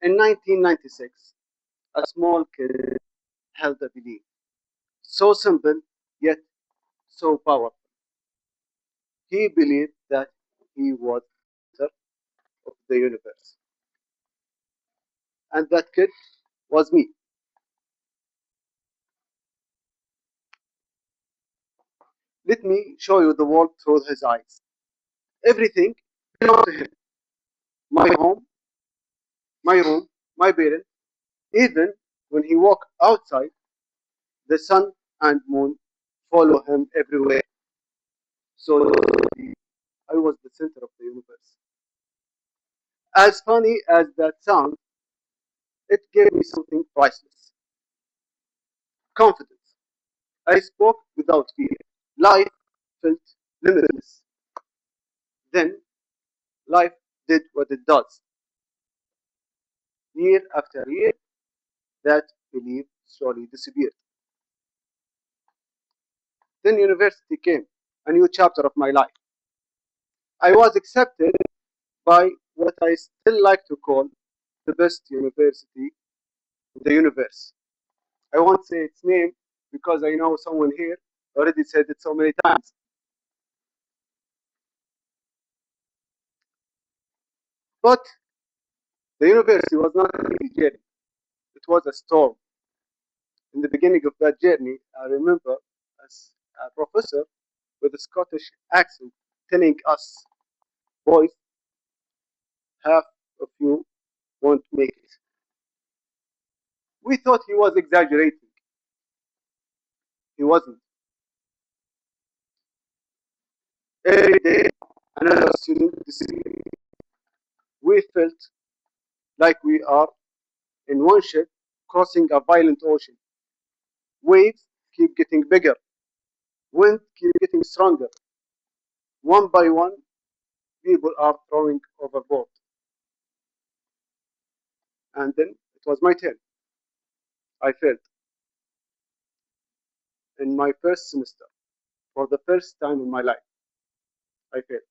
In 1996, a small kid held a belief, so simple yet so powerful. He believed that he was the center of the universe, and that kid was me. Let me show you the world through his eyes. Everything belonged to him. My home, my room, my parents. Even when he walked outside, the sun and moon follow him everywhere. So I was the center of the universe. As funny as that sounds, it gave me something priceless. Confidence. I spoke without fear. Life felt limitless. Then life did what it does. Year after year, that belief slowly disappeared. Then university came, a new chapter of my life. I was accepted by what I still like to call the best university in the universe. I won't say its name because I know someone here already said it so many times. But the university was not an easy journey. It was a storm. In the beginning of that journey, I remember as a professor with a Scottish accent telling us, boys, half of you won't make it. We thought he was exaggerating. He wasn't. Every day, another student disappeared. We felt like we are in one ship crossing a violent ocean. Waves keep getting bigger. Wind keep getting stronger. One by one, people are throwing overboard. And then it was my turn. I failed in my first semester. For the first time in my life, I failed.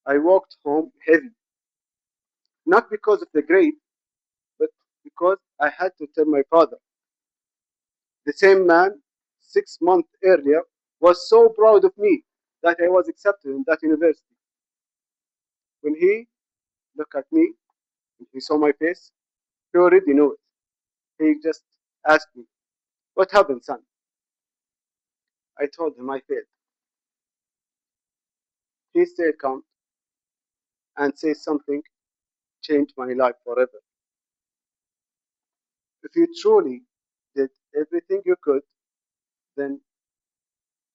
I walked home heavy, not because of the grade, but because I had to tell my father. The same man, 6 months earlier, was so proud of me that I was accepted in that university. When he looked at me, when he saw my face, he already knew it. He just asked me, "What happened, son?" I told him I failed. He stayed calm and said something changed my life forever. If you truly did everything you could, then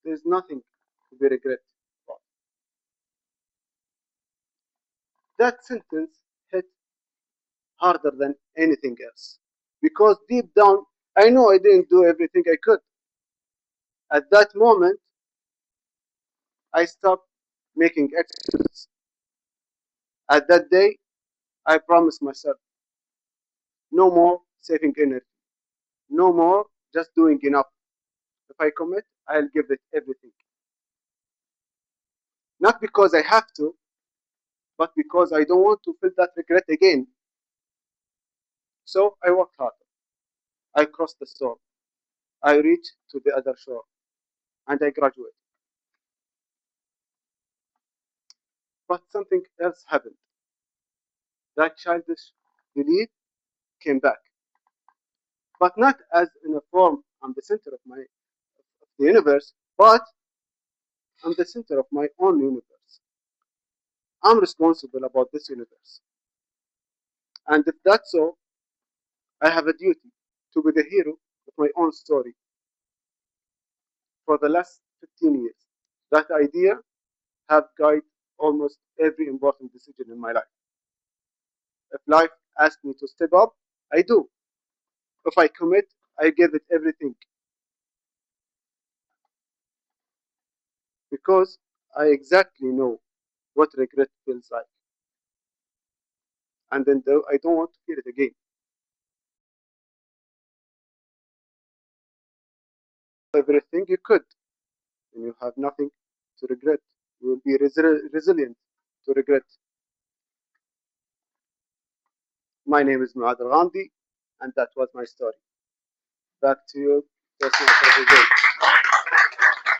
there's nothing to be regret about. That sentence hit harder than anything else. Because deep down, I know I didn't do everything I could. At that moment, I stopped making excuses. At that day, I promised myself no more saving energy, no more just doing enough. If I commit, I'll give it everything. Not because I have to, but because I don't want to feel that regret again. So I worked hard. I crossed the storm. I reached to the other shore and I graduated. But something else happened. That childish belief came back, but not as in a form I'm the center of the universe, but I'm the center of my own universe. I'm responsible about this universe. And if that's so, I have a duty to be the hero of my own story. For the last 15 years, that idea have guided almost every important decision in my life. If life asks me to step up, I do. If I commit, I give it everything. Because I exactly know what regret feels like. And then though I don't want to feel it again. Everything you could, and you have nothing to regret. You will be resilient to regret. My name is Muath Algamdi, and that was my story. Back to you. That's my day.